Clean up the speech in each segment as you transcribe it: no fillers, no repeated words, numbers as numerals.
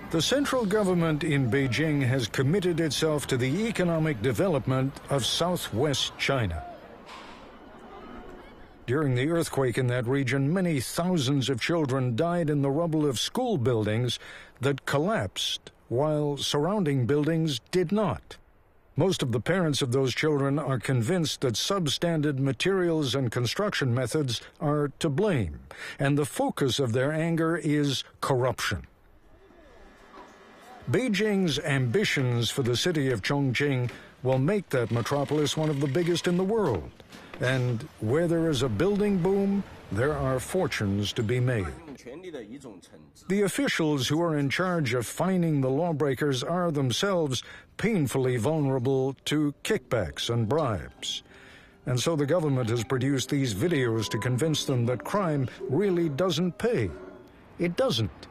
The central government in Beijing has committed itself to the economic development of southwest China. During the earthquake in that region, many thousands of children died in the rubble of school buildings that collapsed, while surrounding buildings did not. Most of the parents of those children are convinced that substandard materials and construction methods are to blame, and the focus of their anger is corruption. Beijing's ambitions for the city of Chongqing will make that metropolis one of the biggest in the world. And where there is a building boom, there are fortunes to be made. The officials who are in charge of fining the lawbreakers are themselves painfully vulnerable to kickbacks and bribes. And so the government has produced these videos to convince them that crime really doesn't pay. It doesn't,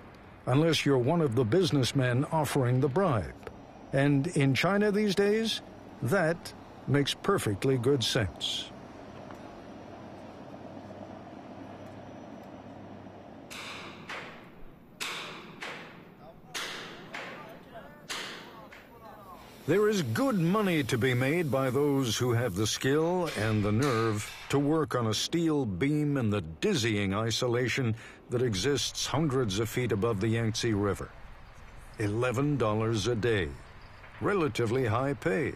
unless you're one of the businessmen offering the bribe. And in China these days, that makes perfectly good sense. There is good money to be made by those who have the skill and the nerve to work on a steel beam in the dizzying isolation that exists hundreds of feet above the Yangtze River. $11 a day. Relatively high pay.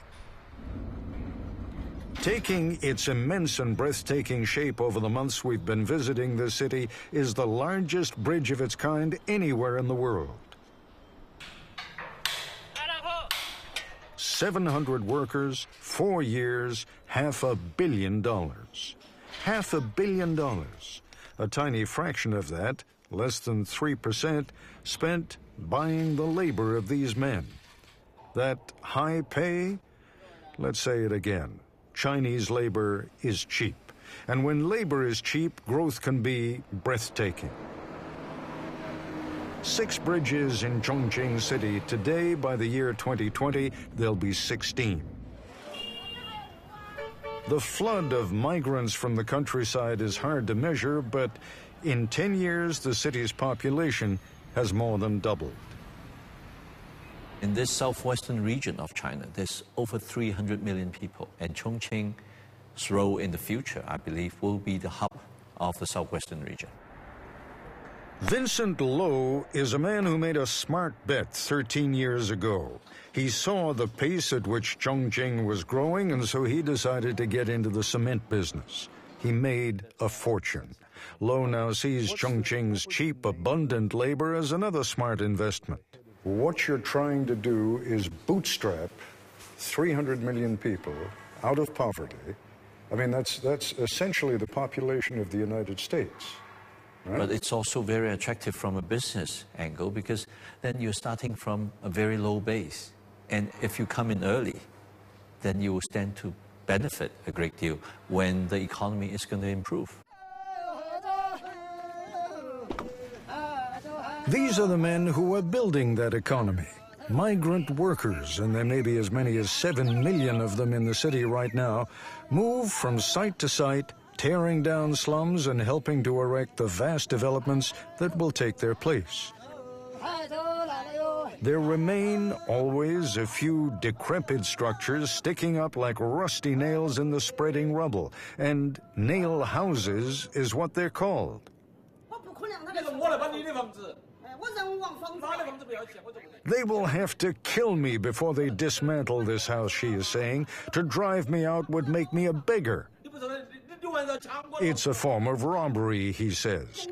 Taking its immense and breathtaking shape over the months we've been visiting this city is the largest bridge of its kind anywhere in the world. 700 workers, 4 years, $500 million. $500 million. A tiny fraction of that, less than 3%, spent buying the labor of these men. That high pay? Let's say it again. Chinese labor is cheap. And when labor is cheap, growth can be breathtaking. 6 bridges in Chongqing City. Today, by the year 2020, there'll be 16. The flood of migrants from the countryside is hard to measure, but in 10 years, the city's population has more than doubled. In this southwestern region of China, there's over 300 million people, and Chongqing's role in the future, I believe, will be the hub of the southwestern region. Vincent Lo is a man who made a smart bet 13 years ago. He saw the pace at which Chongqing was growing, and so he decided to get into the cement business. He made a fortune. Lo now sees Chongqing's cheap, abundant labor as another smart investment. What you're trying to do is bootstrap 300 million people out of poverty. I mean, that's essentially the population of the United States. Right. But it's also very attractive from a business angle, because then you're starting from a very low base. And if you come in early, then you will stand to benefit a great deal when the economy is going to improve. These are the men who are building that economy. Migrant workers, and there may be as many as 7 million of them in the city right now, move from site to site, tearing down slums and helping to erect the vast developments that will take their place. There remain always a few decrepit structures sticking up like rusty nails in the spreading rubble, and nail houses is what they're called. They will have to kill me before they dismantle this house, she is saying. To drive me out would make me a beggar. It's a form of robbery, he says.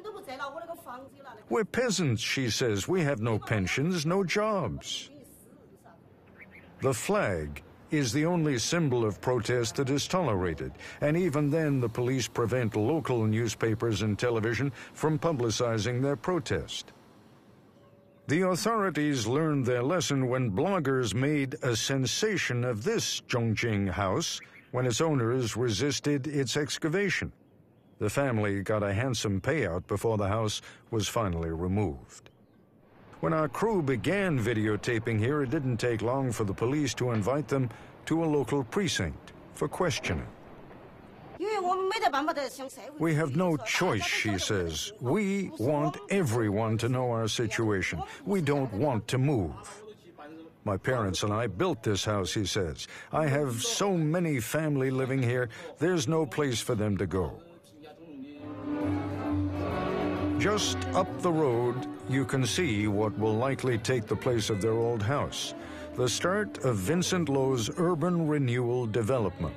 We're peasants, she says. We have no pensions, no jobs. The flag is the only symbol of protest that is tolerated, and even then the police prevent local newspapers and television from publicizing their protest. The authorities learned their lesson when bloggers made a sensation of this Chongqing house when its owners resisted its excavation. The family got a handsome payout before the house was finally removed. When our crew began videotaping here, it didn't take long for the police to invite them to a local precinct for questioning. We have no choice, she says. We want everyone to know our situation. We don't want to move. My parents and I built this house, he says. I have so many family living here, there's no place for them to go. Just up the road, you can see what will likely take the place of their old house, the start of Vincent Lo's urban renewal development.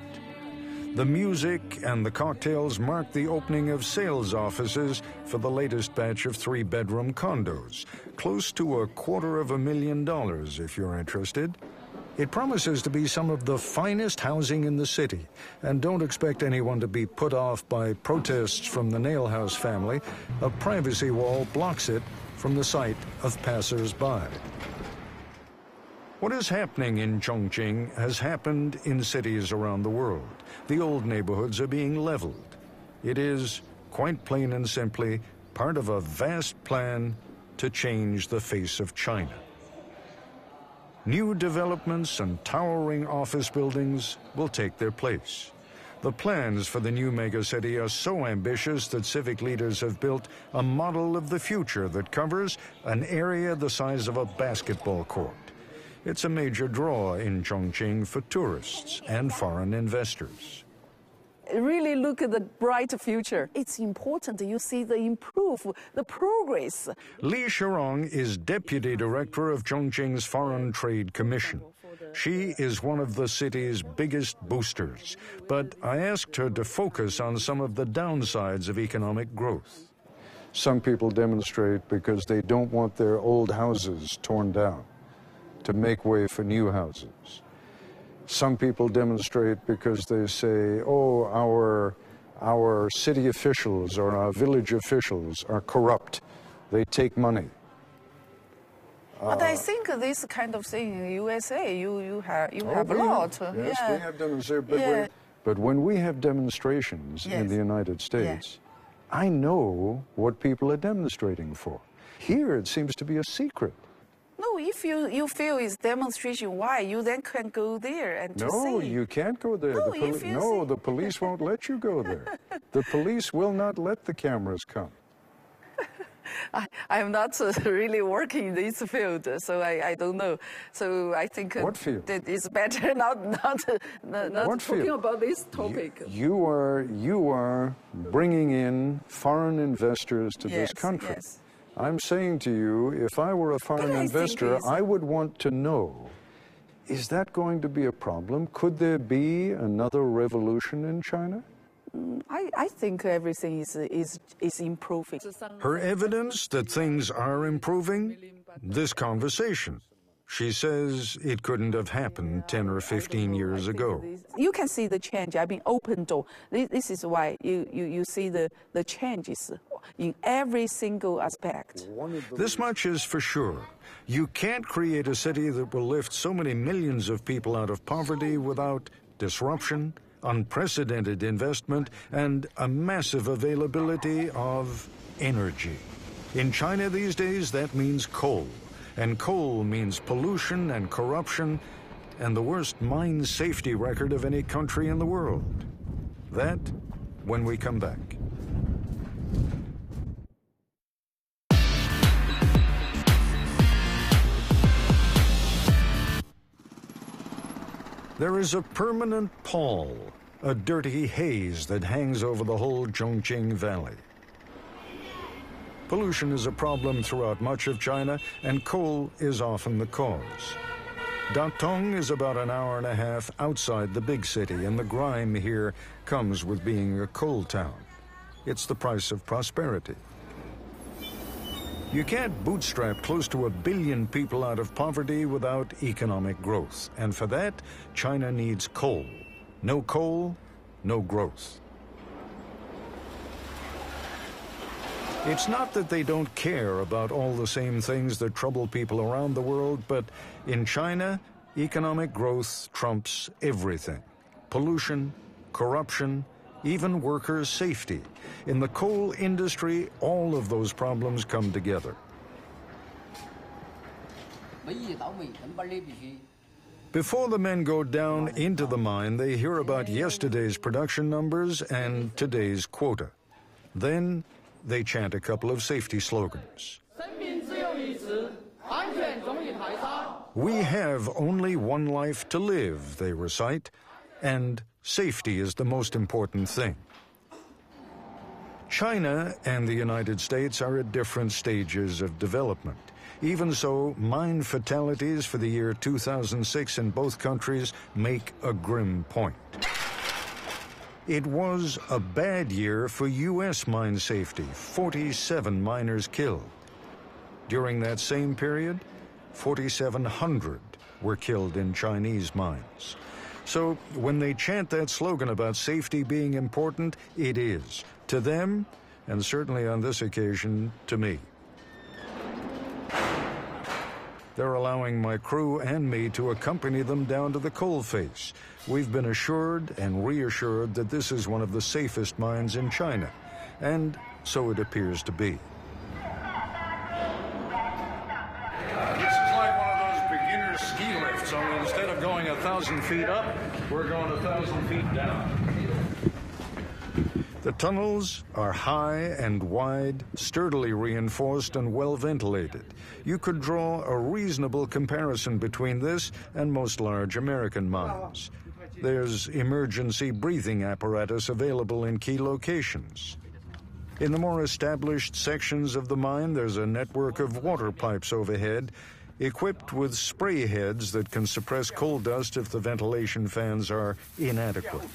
The music and the cocktails mark the opening of sales offices for the latest batch of 3-bedroom condos, close to $250,000 if you're interested. It promises to be some of the finest housing in the city, and don't expect anyone to be put off by protests from the Nailhouse family. A privacy wall blocks it from the sight of passers-by. What is happening in Chongqing has happened in cities around the world. The old neighborhoods are being leveled. It is, quite plain and simply, part of a vast plan to change the face of China. New developments and towering office buildings will take their place. The plans for the new megacity are so ambitious that civic leaders have built a model of the future that covers an area the size of a basketball court. It's a major draw in Chongqing for tourists and foreign investors. Really look at the bright future. It's important you see the progress. Li Shirong is deputy director of Chongqing's Foreign Trade Commission. She is one of the city's biggest boosters, but I asked her to focus on some of the downsides of economic growth. Some people demonstrate because they don't want their old houses torn down to make way for new houses. Some people demonstrate because they say, oh, our city officials or our village officials are corrupt. They take money. But I think this kind of thing in the USA, you have a lot. Yes, we have demonstrations. But when we have demonstrations in the United States, I know what people are demonstrating for. Here, it seems to be a secret. No, if you feel it's demonstration, why? You then can go there and to see. No, you can't go there. No, the police won't let you go there. The police will not let the cameras come. I'm not really working in this field, so I don't know. So I think what field? That it's better not talking about this topic. You are bringing in foreign investors to this country. Yes. I'm saying to you, if I were a foreign investor, I would want to know, is that going to be a problem? Could there be another revolution in China? I think everything is improving. Her evidence that things are improving? This conversation. She says it couldn't have happened 10 or 15 years ago. You can see the change. I mean, open door. This is why you see the changes in every single aspect. This much is for sure. You can't create a city that will lift so many millions of people out of poverty without disruption, unprecedented investment, and a massive availability of energy. In China these days, that means coal. And coal means pollution and corruption and the worst mine safety record of any country in the world. That, when we come back. There is a permanent pall, a dirty haze that hangs over the whole Chongqing Valley. Pollution is a problem throughout much of China, and coal is often the cause. Datong is about an hour and a half outside the big city, and the grime here comes with being a coal town. It's the price of prosperity. You can't bootstrap close to 1 billion people out of poverty without economic growth, and for that, China needs coal. No coal, no growth. It's not that they don't care about all the same things that trouble people around the world, but in China, economic growth trumps everything. Pollution, corruption, even workers' safety. In the coal industry, all of those problems come together. Before the men go down into the mine, they hear about yesterday's production numbers and today's quota. Then they chant a couple of safety slogans. We have only one life to live, they recite, and safety is the most important thing. China and the United States are at different stages of development. Even so, mine fatalities for the year 2006 in both countries make a grim point. It was a bad year for U.S. mine safety, 47 miners killed. During that same period, 4,700 were killed in Chinese mines. So when they chant that slogan about safety being important, it is. To them, and certainly on this occasion, to me. They're allowing my crew and me to accompany them down to the coalface. We've been assured and reassured that this is one of the safest mines in China, and so it appears to be. This is like one of those beginner ski lifts, only instead of going 1,000 feet up, we're going 1,000 feet down. The tunnels are high and wide, sturdily reinforced and well ventilated. You could draw a reasonable comparison between this and most large American mines. There's emergency breathing apparatus available in key locations. In the more established sections of the mine, there's a network of water pipes overhead, equipped with spray heads that can suppress coal dust if the ventilation fans are inadequate.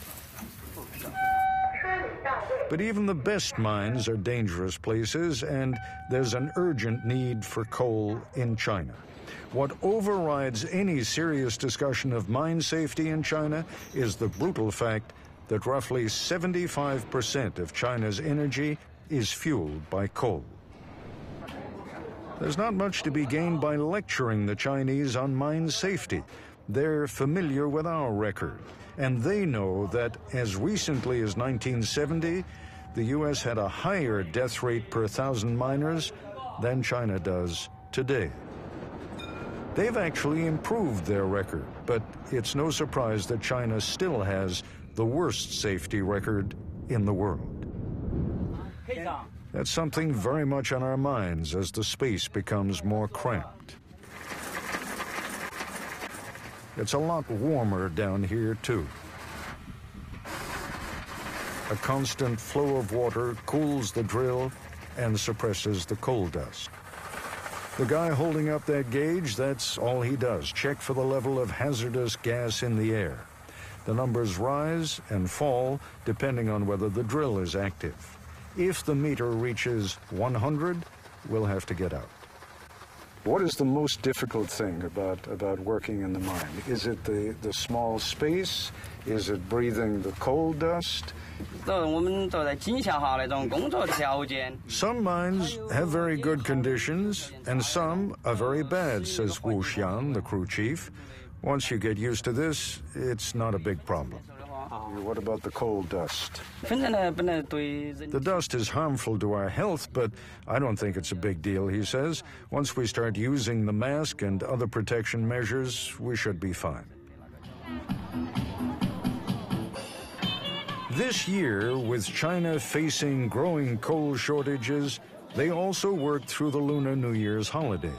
But even the best mines are dangerous places, and there's an urgent need for coal in China. What overrides any serious discussion of mine safety in China is the brutal fact that roughly 75% of China's energy is fueled by coal. There's not much to be gained by lecturing the Chinese on mine safety. They're familiar with our record, and they know that as recently as 1970, the U.S. had a higher death rate per 1,000 miners than China does today. They've actually improved their record, but it's no surprise that China still has the worst safety record in the world. That's something very much on our minds as the space becomes more cramped. It's a lot warmer down here, too. A constant flow of water cools the drill and suppresses the coal dust. The guy holding up that gauge, that's all he does, check for the level of hazardous gas in the air. The numbers rise and fall depending on whether the drill is active. If the meter reaches 100, we'll have to get out. What is the most difficult thing about working in the mine? Is it the small space? Is it breathing the coal dust? Some mines have very good conditions, and some are very bad, says Wu Xian, the crew chief. Once you get used to this, it's not a big problem. What about the coal dust? The dust is harmful to our health, but I don't think it's a big deal, he says. Once we start using the mask and other protection measures, we should be fine. This year, with China facing growing coal shortages, they also worked through the Lunar New Year's holiday.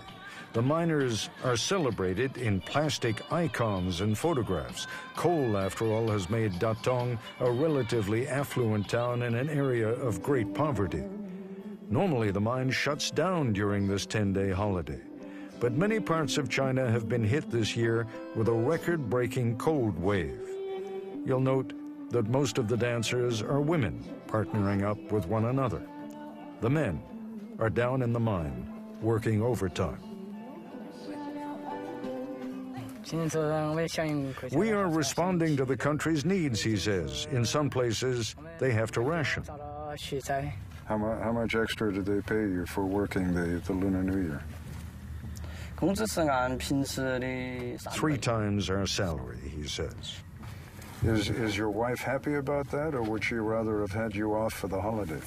The miners are celebrated in plastic icons and photographs. Coal, after all, has made Datong a relatively affluent town in an area of great poverty. Normally, the mine shuts down during this 10-day holiday. But many parts of China have been hit this year with a record-breaking cold wave. You'll note that most of the dancers are women, partnering up with one another. The men are down in the mine, working overtime. We are responding to the country's needs, he says. In some places, they have to ration. How much extra do they pay you for working the Lunar New Year? 3 times our salary, he says. Is your wife happy about that, or would she rather have had you off for the holiday?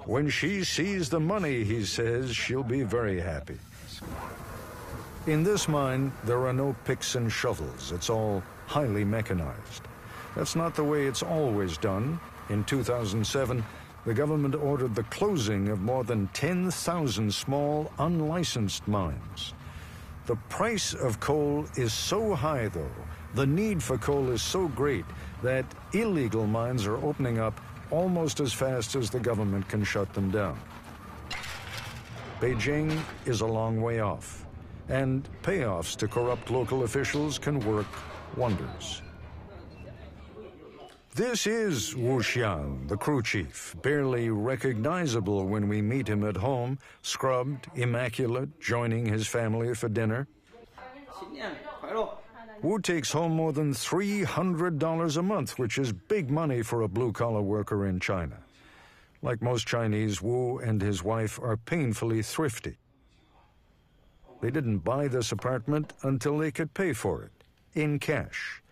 When she sees the money, he says, she'll be very happy. In this mine, there are no picks and shovels. It's all highly mechanized. That's not the way it's always done. In 2007, the government ordered the closing of more than 10,000 small, unlicensed mines. The price of coal is so high, though, the need for coal is so great that illegal mines are opening up almost as fast as the government can shut them down. Beijing is a long way off, and payoffs to corrupt local officials can work wonders. This is Wu Xian, the crew chief, barely recognizable when we meet him at home, scrubbed, immaculate, joining his family for dinner. Wu takes home more than $300 a month, which is big money for a blue-collar worker in China. Like most Chinese, Wu and his wife are painfully thrifty. They didn't buy this apartment until they could pay for it, in cash.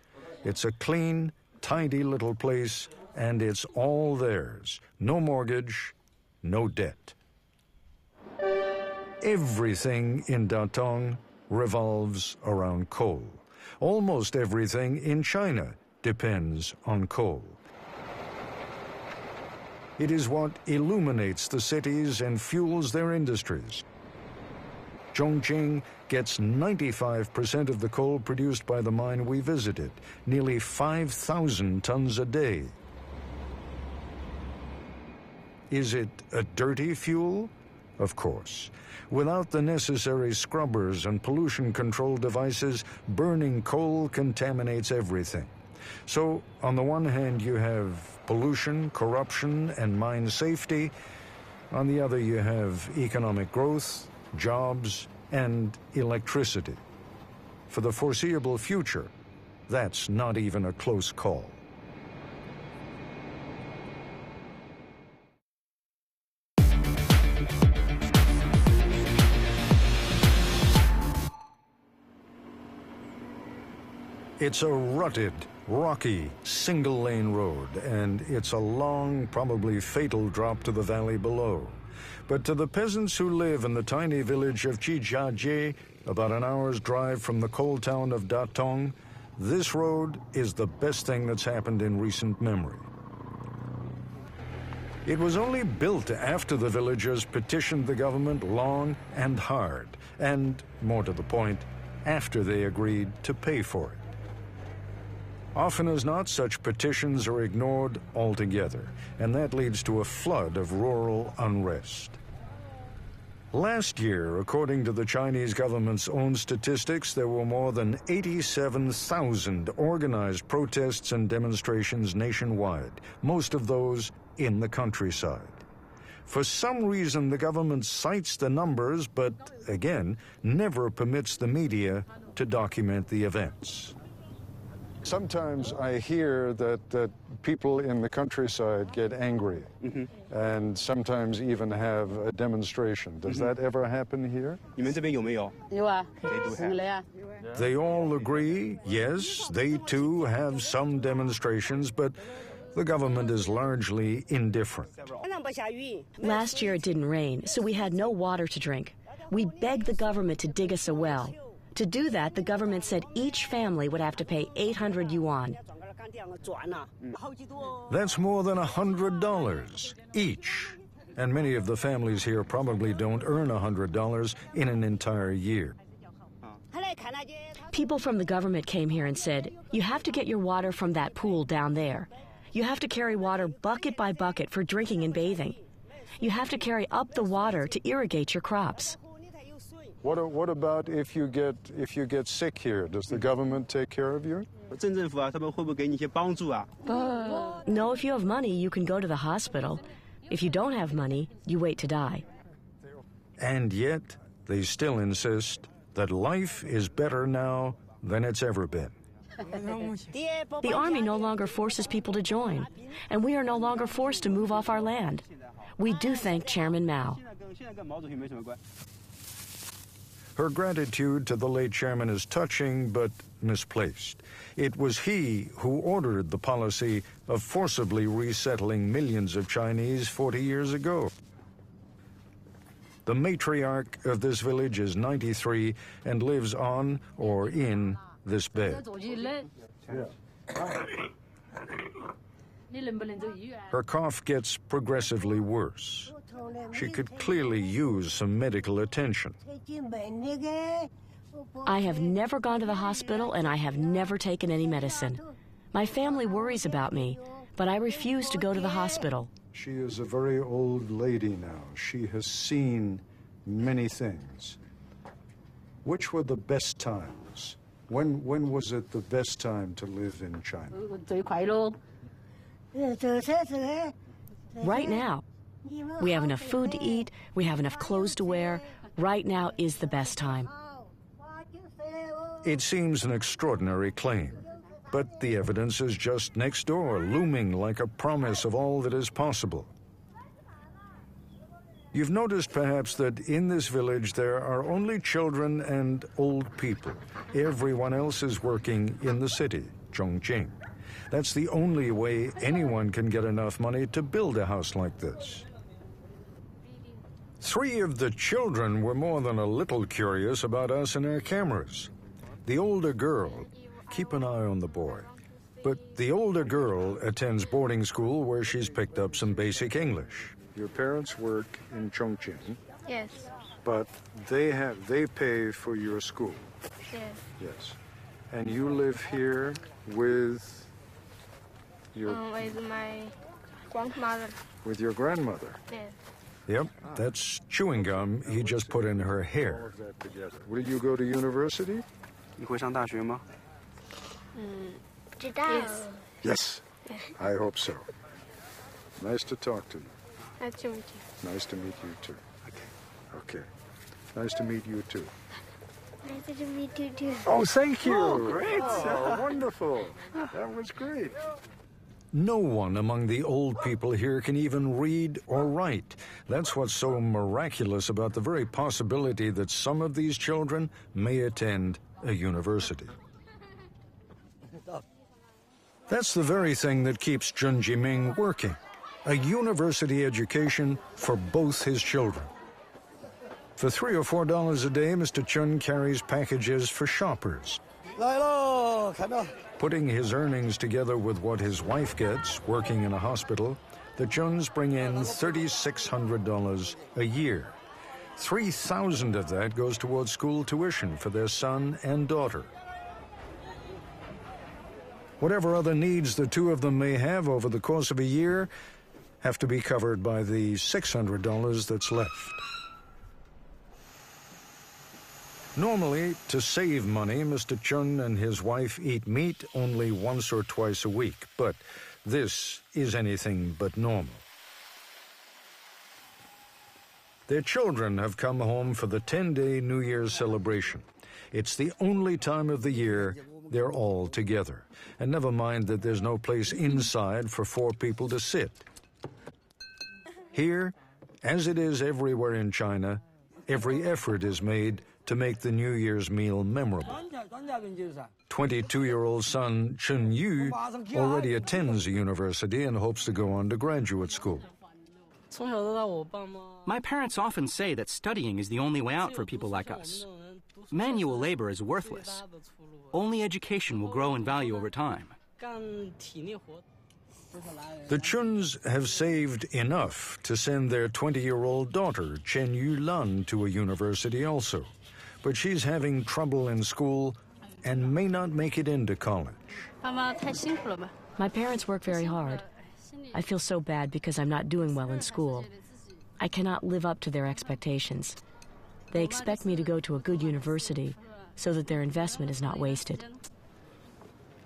It's a clean, tidy little place, and it's all theirs. No mortgage, no debt. Everything in Datong revolves around coal. Almost everything in China depends on coal. It is what illuminates the cities and fuels their industries. Chongqing gets 95% of the coal produced by the mine we visited, nearly 5,000 tons a day. Is it a dirty fuel? Of course. Without the necessary scrubbers and pollution control devices, burning coal contaminates everything. So, on the one hand, you have pollution, corruption, and mine safety. On the other, you have economic growth, jobs, and electricity. For the foreseeable future, that's not even a close call. It's a rutted, rocky, single-lane road, and it's a long, probably fatal drop to the valley below. But to the peasants who live in the tiny village of Chijiajie, about an hour's drive from the coal town of Datong, this road is the best thing that's happened in recent memory. It was only built after the villagers petitioned the government long and hard, and, more to the point, after they agreed to pay for it. Often as not, such petitions are ignored altogether, and that leads to a flood of rural unrest. Last year, according to the Chinese government's own statistics, there were more than 87,000 organized protests and demonstrations nationwide, most of those in the countryside. For some reason, the government cites the numbers, but, again, never permits the media to document the events. Sometimes I hear that people in the countryside get angry and sometimes even have a demonstration. Does that ever happen here? They all agree, yes, they too have some demonstrations, but the government is largely indifferent. Last year it didn't rain, so we had no water to drink. We begged the government to dig us a well. To do that, the government said each family would have to pay 800 yuan. That's more than $100 each. And many of the families here probably don't earn $100 in an entire year. People from the government came here and said, you have to get your water from that pool down there. You have to carry water bucket by bucket for drinking and bathing. You have to carry up the water to irrigate your crops. What about if you get sick here? Does the government take care of you? No, if you have money, you can go to the hospital. If you don't have money, you wait to die. And yet, they still insist that life is better now than it's ever been. The army no longer forces people to join, and we are no longer forced to move off our land. We do thank Chairman Mao. Her gratitude to the late chairman is touching but misplaced. It was he who ordered the policy of forcibly resettling millions of Chinese 40 years ago. The matriarch of this village is 93 and lives on or in this bed. Her cough gets progressively worse. She could clearly use some medical attention. I have never gone to the hospital and I have never taken any medicine. My family worries about me, but I refuse to go to the hospital. She is a very old lady now. She has seen many things. Which were the best times? When was it the best time to live in China? Right now. We have enough food to eat, we have enough clothes to wear. Right now is the best time. It seems an extraordinary claim, but the evidence is just next door, looming like a promise of all that is possible. You've noticed perhaps that in this village there are only children and old people. Everyone else is working in the city, Chongqing. That's the only way anyone can get enough money to build a house like this. 3 of the children were more than a little curious about us and our cameras. The older girl, keep an eye on the boy, but the older girl attends boarding school where she's picked up some basic English. Your parents work in Chongqing? Yes. But they pay for your school? Yes. Yes. And you live here with your... With my grandmother. With your grandmother? Yes. Yep, that's chewing gum he just put in her hair. Will you go to university? Yes. Yes, I hope so. Nice to talk to you. Nice to meet you. Nice to meet you too. Okay. Nice to meet you too. Nice to meet you too. Oh, thank you. Oh, great. Oh, wonderful. That was great. No one among the old people here can even read or write. That's what's so miraculous about the very possibility that some of these children may attend a university. That's the very thing that keeps Chun Jiming working. A university education for both his children. For $3 or $4 a day, Mr. Chun carries packages for shoppers. Putting his earnings together with what his wife gets working in a hospital, the Chuns bring in $3,600 a year. $3,000 of that goes towards school tuition for their son and daughter. Whatever other needs the two of them may have over the course of a year have to be covered by the $600 that's left. Normally, to save money, Mr. Chun and his wife eat meat only once or twice a week, but this is anything but normal. Their children have come home for the 10-day New Year's celebration. It's the only time of the year they're all together. And never mind that there's no place inside for 4 people to sit. Here, as it is everywhere in China, every effort is made to make the New Year's meal memorable. 22-year-old son Chun Yu already attends a university and hopes to go on to graduate school. My parents often say that studying is the only way out for people like us. Manual labor is worthless. Only education will grow in value over time. The Chuns have saved enough to send their 20-year-old daughter, Chen Yulan, to a university also. But she's having trouble in school and may not make it into college. My parents work very hard. I feel so bad because I'm not doing well in school. I cannot live up to their expectations. They expect me to go to a good university so that their investment is not wasted.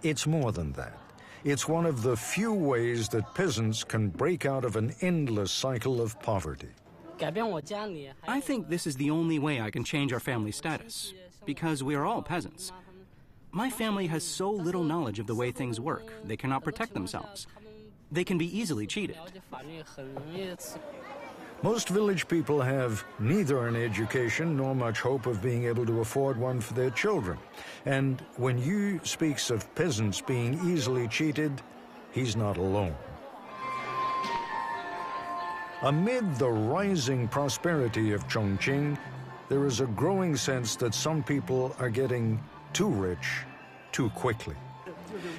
It's more than that. It's one of the few ways that peasants can break out of an endless cycle of poverty. I think this is the only way I can change our family status, because we are all peasants. My family has so little knowledge of the way things work, they cannot protect themselves. They can be easily cheated. Most village people have neither an education nor much hope of being able to afford one for their children. And when Yu speaks of peasants being easily cheated, he's not alone. Amid the rising prosperity of Chongqing, there is a growing sense that some people are getting too rich too quickly.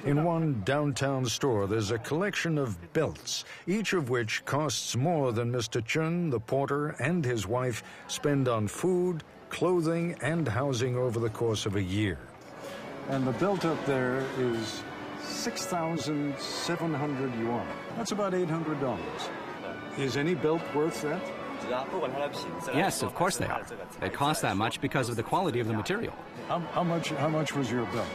In one downtown store, there's a collection of belts, each of which costs more than Mr. Chun, the porter, and his wife spend on food, clothing, and housing over the course of a year. And the belt up there is 6,700 yuan. That's about $800. Is any belt worth that? Yes, of course they are. They cost that much because of the quality of the material. How much was your belt?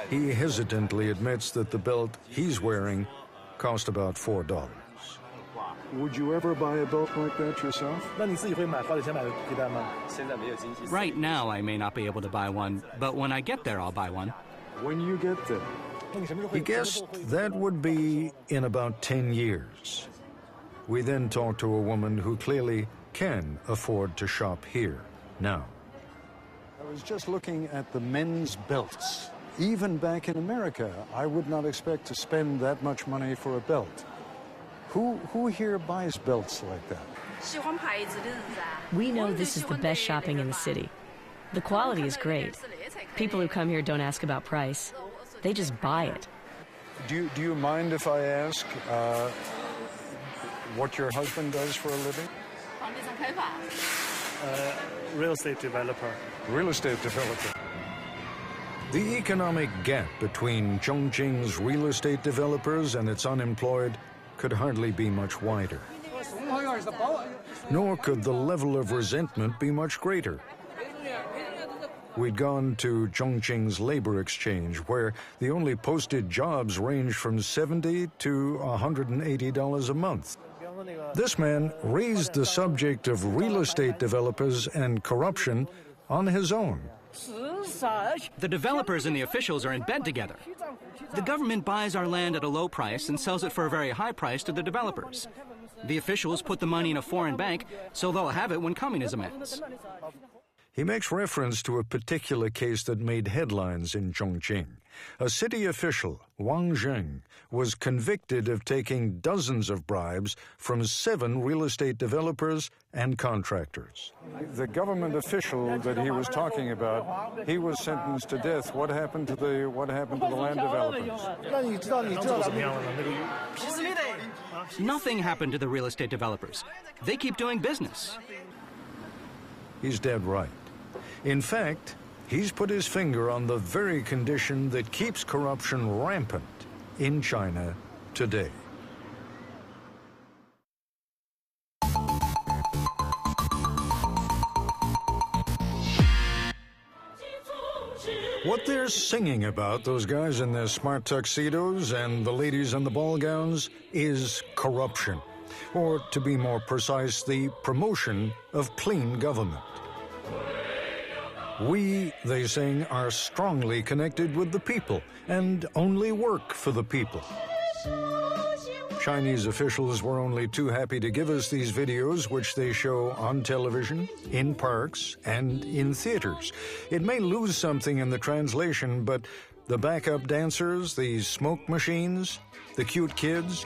He hesitantly admits that the belt he's wearing cost about $4. Would you ever buy a belt like that yourself? Right now, I may not be able to buy one, but when I get there, I'll buy one. When you get there. He guessed that would be in about 10 years. We then talked to a woman who clearly can afford to shop here now. I was just looking at the men's belts. Even back in America, I would not expect to spend that much money for a belt. Who here buys belts like that? We know this is the best shopping in the city. The quality is great. People who come here don't ask about price. They just buy it. Do you mind if I ask what your husband does for a living? Real estate developer. Real estate developer. The economic gap between Chongqing's real estate developers and its unemployed could hardly be much wider. Nor could the level of resentment be much greater. We'd gone to Chongqing's labor exchange, where the only posted jobs range from $70 to $180 a month. This man raised the subject of real estate developers and corruption on his own. The developers and the officials are in bed together. The government buys our land at a low price and sells it for a very high price to the developers. The officials put the money in a foreign bank, so they'll have it when communism ends. He makes reference to a particular case that made headlines in Chongqing. A city official, Wang Zheng, was convicted of taking dozens of bribes from 7 real estate developers and contractors. The government official that he was talking about, he was sentenced to death. What happened to the land developers? Nothing happened to the real estate developers. They keep doing business. He's dead right. In fact, he's put his finger on the very condition that keeps corruption rampant in China today. What they're singing about, those guys in their smart tuxedos and the ladies in the ball gowns, is corruption. Or, to be more precise, the promotion of clean government. We, they sing, are strongly connected with the people and only work for the people. Chinese officials were only too happy to give us these videos, which they show on television, in parks, and in theaters. It may lose something in the translation, but the backup dancers, the smoke machines, the cute kids,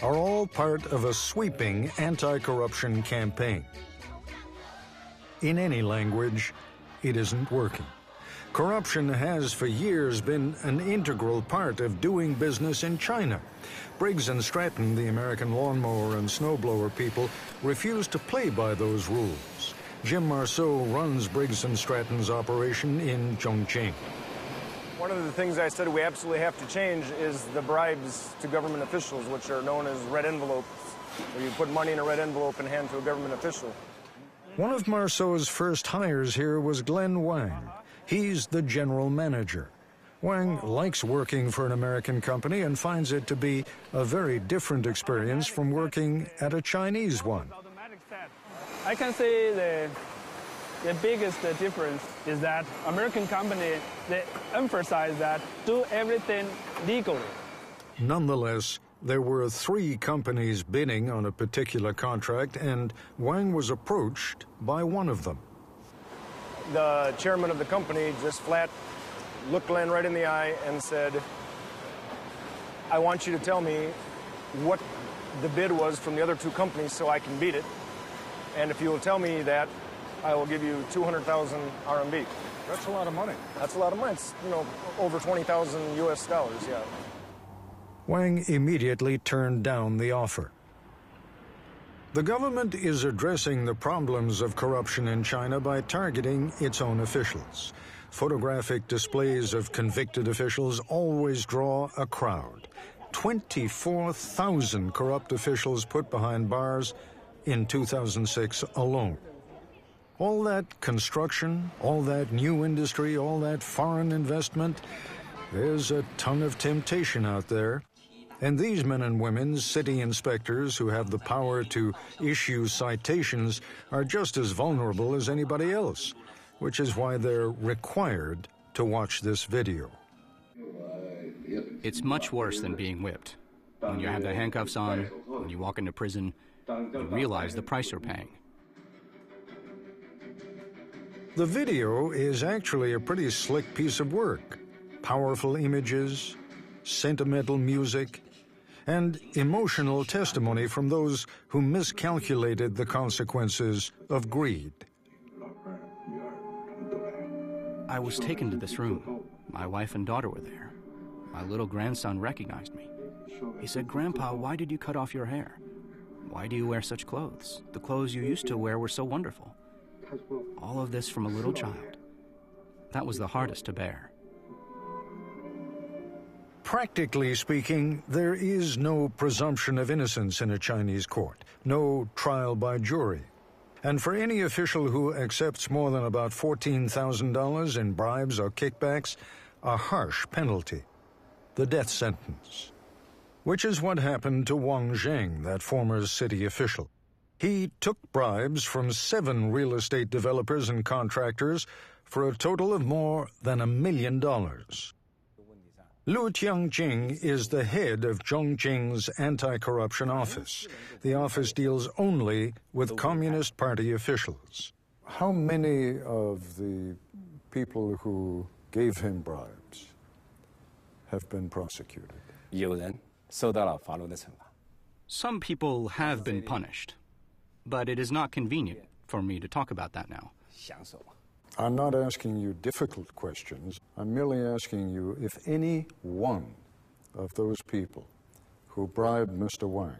are all part of a sweeping anti-corruption campaign. In any language, it isn't working. Corruption has for years been an integral part of doing business in China. Briggs & Stratton, the American lawnmower and snowblower people, refuse to play by those rules. Jim Marceau runs Briggs & Stratton's operation in Chongqing. One of the things I said we absolutely have to change is the bribes to government officials, which are known as red envelopes, where you put money in a red envelope and hand to a government official. One of Marceau's first hires here was Glenn Wang. He's the general manager. Wang likes working for an American company and finds it to be a very different experience from working at a Chinese one. I can say the biggest difference is that American company, they emphasize that do everything legally. Nonetheless, there were 3 companies bidding on a particular contract, and Wang was approached by one of them. The chairman of the company just flat looked Glenn right in the eye and said, I want you to tell me what the bid was from the other two companies so I can beat it. And if you will tell me that, I will give you 200,000 RMB. That's a lot of money. That's a lot of money. It's, over 20,000 US dollars, yeah. Wang immediately turned down the offer. The government is addressing the problems of corruption in China by targeting its own officials. Photographic displays of convicted officials always draw a crowd. 24,000 corrupt officials put behind bars in 2006 alone. All that construction, all that new industry, all that foreign investment, there's a ton of temptation out there. And these men and women, city inspectors who have the power to issue citations, are just as vulnerable as anybody else, which is why they're required to watch this video. It's much worse than being whipped. When you have the handcuffs on, when you walk into prison, you realize the price you're paying. The video is actually a pretty slick piece of work. Powerful images, sentimental music, and emotional testimony from those who miscalculated the consequences of greed. I was taken to this room. My wife and daughter were there. My little grandson recognized me. He said, "Grandpa, why did you cut off your hair? Why do you wear such clothes? The clothes you used to wear were so wonderful." All of this from a little child. That was the hardest to bear. Practically speaking, there is no presumption of innocence in a Chinese court, no trial by jury. And for any official who accepts more than about $14,000 in bribes or kickbacks, a harsh penalty, the death sentence. Which is what happened to Wang Zheng, that former city official. He took bribes from 7 real estate developers and contractors for a total of more than $1 million. Lu Tiangjing is the head of Zhongjing's anti-corruption office. The office deals only with Communist Party officials. How many of the people who gave him bribes have been prosecuted? Some people have been punished, but it is not convenient for me to talk about that now. I'm not asking you difficult questions. I'm merely asking you if any one of those people who bribed Mr. Wang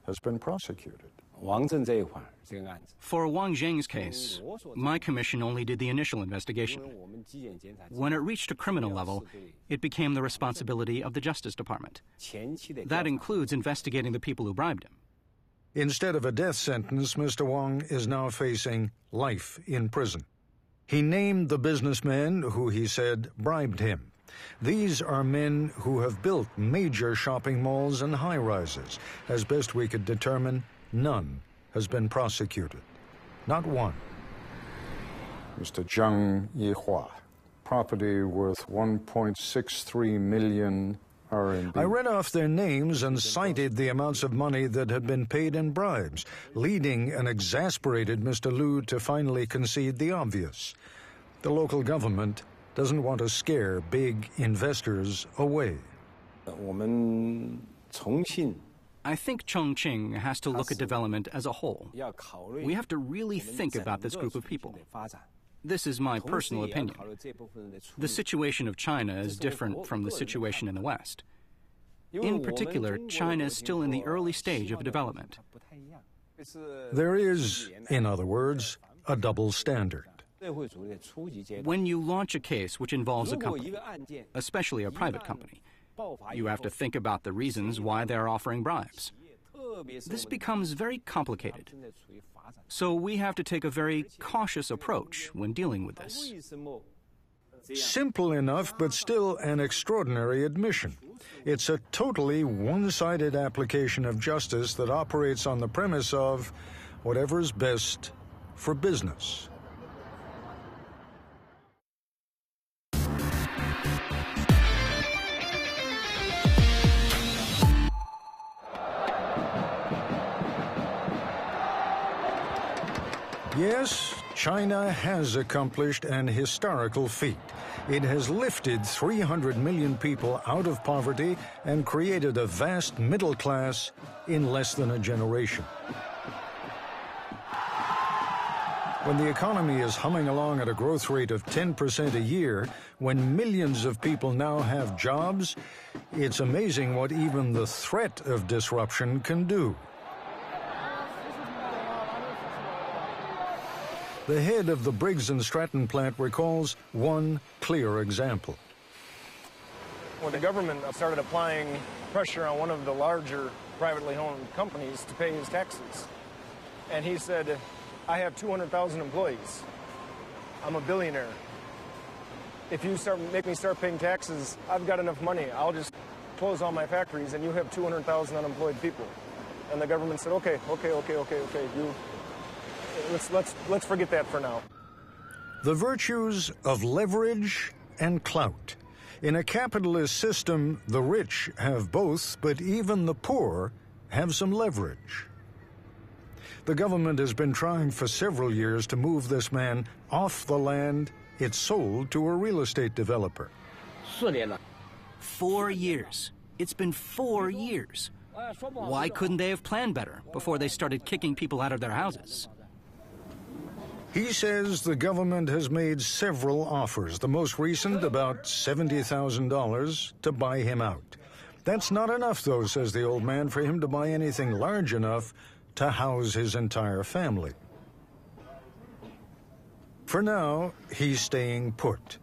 has been prosecuted. For Wang Zheng's case, my commission only did the initial investigation. When it reached a criminal level, it became the responsibility of the Justice Department. That includes investigating the people who bribed him. Instead of a death sentence, Mr. Wang is now facing life in prison. He named the businessmen who he said bribed him. These are men who have built major shopping malls and high-rises. As best we could determine, none has been prosecuted. Not one. Mr. Zhang Yihua, property worth 1.63 million RMB. I read off their names and cited the amounts of money that had been paid in bribes, leading an exasperated Mr. Lu to finally concede the obvious. The local government doesn't want to scare big investors away. I think Chongqing has to look at development as a whole. We have to really think about this group of people. This is my personal opinion. The situation of China is different from the situation in the West. In particular, China is still in the early stage of development. There is, in other words, a double standard. When you launch a case which involves a company, especially a private company, you have to think about the reasons why they're offering bribes. This becomes very complicated. So we have to take a very cautious approach when dealing with this. Simple enough, but still an extraordinary admission. It's a totally one-sided application of justice that operates on the premise of whatever's best for business. Yes, China has accomplished an historical feat. It has lifted 300 million people out of poverty and created a vast middle class in less than a generation. When the economy is humming along at a growth rate of 10% a year, when millions of people now have jobs, it's amazing what even the threat of disruption can do. The head of the Briggs & Stratton plant recalls one clear example. When the government started applying pressure on one of the larger privately owned companies to pay his taxes, and he said, I have 200,000 employees. I'm a billionaire. If you make me start paying taxes, I've got enough money. I'll just close all my factories and you have 200,000 unemployed people. And the government said, okay. Let's forget that for now. The virtues of leverage and clout. In a capitalist system, the rich have both, but even the poor have some leverage. The government has been trying for several years to move this man off the land it sold to a real estate developer. 4 years. It's been 4 years. Why couldn't they have planned better before they started kicking people out of their houses? He says the government has made several offers, the most recent about $70,000 to buy him out. That's not enough, though, says the old man, for him to buy anything large enough to house his entire family. For now, he's staying put.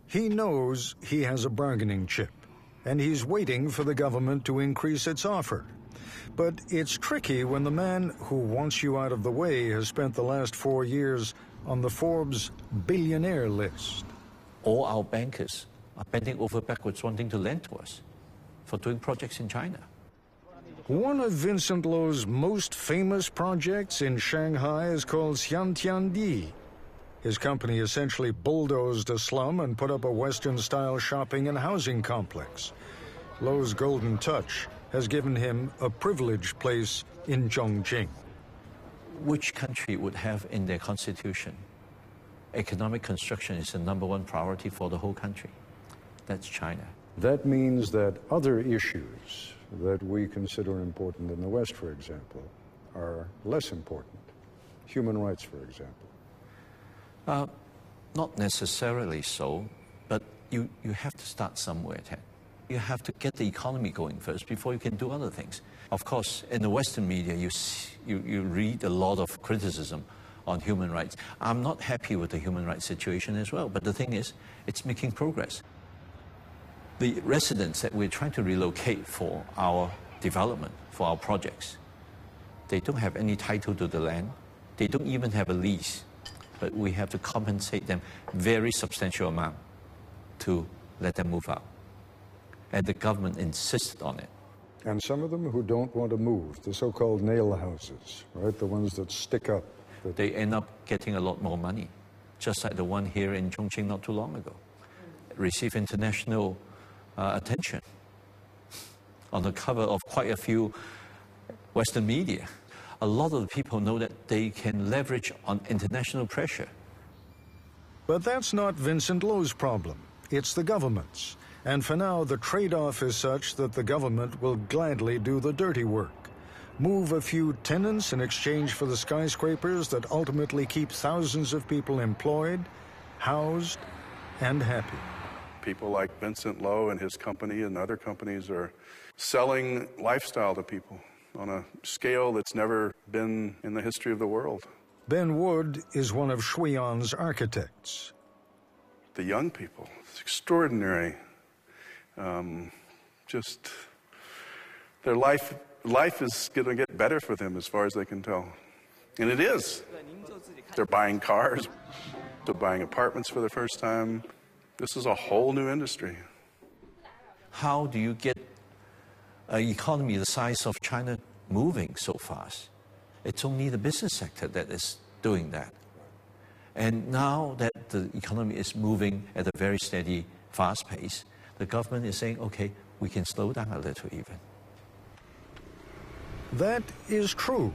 He knows he has a bargaining chip, and he's waiting for the government to increase its offer. But it's tricky when the man who wants you out of the way has spent the last 4 years on the Forbes billionaire list. All our bankers are bending over backwards wanting to lend to us for doing projects in China. One of Vincent Lo's most famous projects in Shanghai is called Xiantiandi. His company essentially bulldozed a slum and put up a Western-style shopping and housing complex. Lo's golden touch has given him a privileged place in Chongqing. Which country would have in their constitution economic construction is the #1 priority for the whole country? That's China. That means that other issues that we consider important in the West, for example, are less important. Human rights, for example. Not necessarily so, but you have to start somewhere, Ted. You have to get the economy going first before you can do other things. Of course, in the Western media, you read a lot of criticism on human rights. I'm not happy with the human rights situation as well, but the thing is, it's making progress. The residents that we're trying to relocate for our development, for our projects, they don't have any title to the land. They don't even have a lease, but we have to compensate them very substantial amount to let them move out. And the government insisted on it. And some of them who don't want to move, the so-called nail houses, right? The ones that stick up. They end up getting a lot more money, just like the one here in Chongqing not too long ago. Received international attention on the cover of quite a few Western media. A lot of the people know that they can leverage on international pressure. But that's not Vincent Lo's problem. It's the government's. And for now, the trade-off is such that the government will gladly do the dirty work. Move a few tenants in exchange for the skyscrapers that ultimately keep thousands of people employed, housed, and happy. People like Vincent Lo and his company and other companies are selling lifestyle to people on a scale that's never been in the history of the world. Ben Wood is one of Shui'an's architects. The young people, it's extraordinary. Just their life is going to get better for them as far as they can tell. And it is. They're buying cars, they're buying apartments for the first time. This is a whole new industry. How do you get an economy the size of China moving so fast? It's only the business sector that is doing that. And now that the economy is moving at a very steady, fast pace, the government is saying, okay, we can slow down a little even. That is true.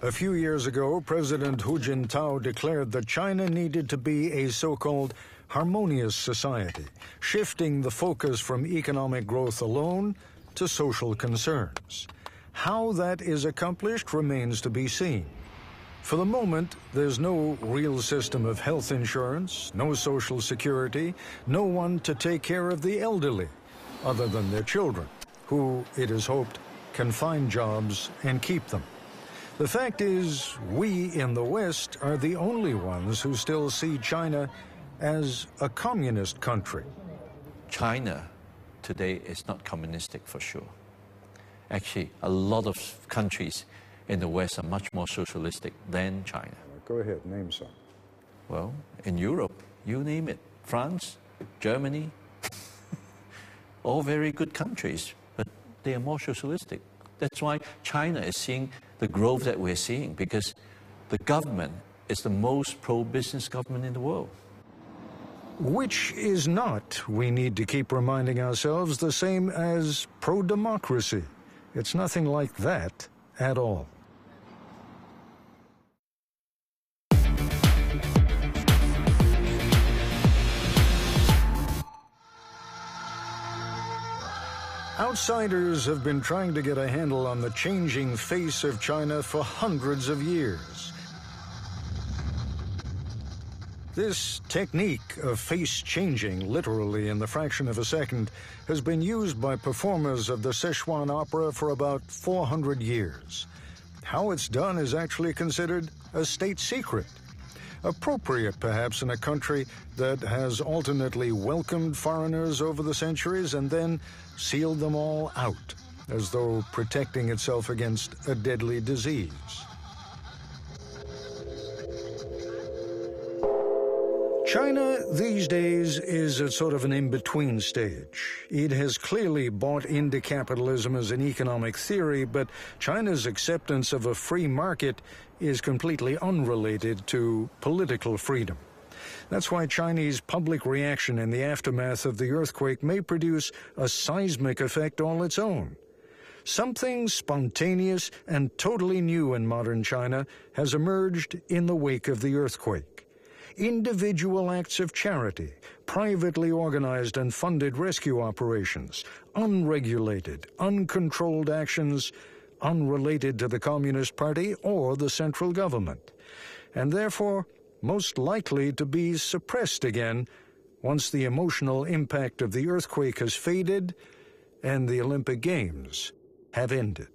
A few years ago, President Hu Jintao declared that China needed to be a so-called harmonious society, shifting the focus from economic growth alone to social concerns. How that is accomplished remains to be seen. For the moment, there's no real system of health insurance, no social security, no one to take care of the elderly, other than their children, who, it is hoped, can find jobs and keep them. The fact is, we in the West are the only ones who still see China as a communist country. China today is not communistic for sure. Actually, a lot of countries in the West are much more socialistic than China. Go ahead, name some. Well, in Europe, you name it. France, Germany, all very good countries, but they are more socialistic. That's why China is seeing the growth that we're seeing, because the government is the most pro-business government in the world. Which is not, we need to keep reminding ourselves, the same as pro-democracy. It's nothing like that at all. Outsiders have been trying to get a handle on the changing face of China for hundreds of years. This technique of face changing, literally in the fraction of a second, has been used by performers of the Sichuan opera for about 400 years. How it's done is actually considered a state secret. Appropriate, perhaps, in a country that has alternately welcomed foreigners over the centuries and then sealed them all out, as though protecting itself against a deadly disease. China these days is at sort of an in-between stage. It has clearly bought into capitalism as an economic theory, but China's acceptance of a free market is completely unrelated to political freedom. That's why Chinese public reaction in the aftermath of the earthquake may produce a seismic effect all its own. Something spontaneous and totally new in modern China has emerged in the wake of the earthquake. Individual acts of charity, privately organized and funded rescue operations, unregulated, uncontrolled actions unrelated to the Communist Party or the central government, and therefore most likely to be suppressed again once the emotional impact of the earthquake has faded and the Olympic Games have ended.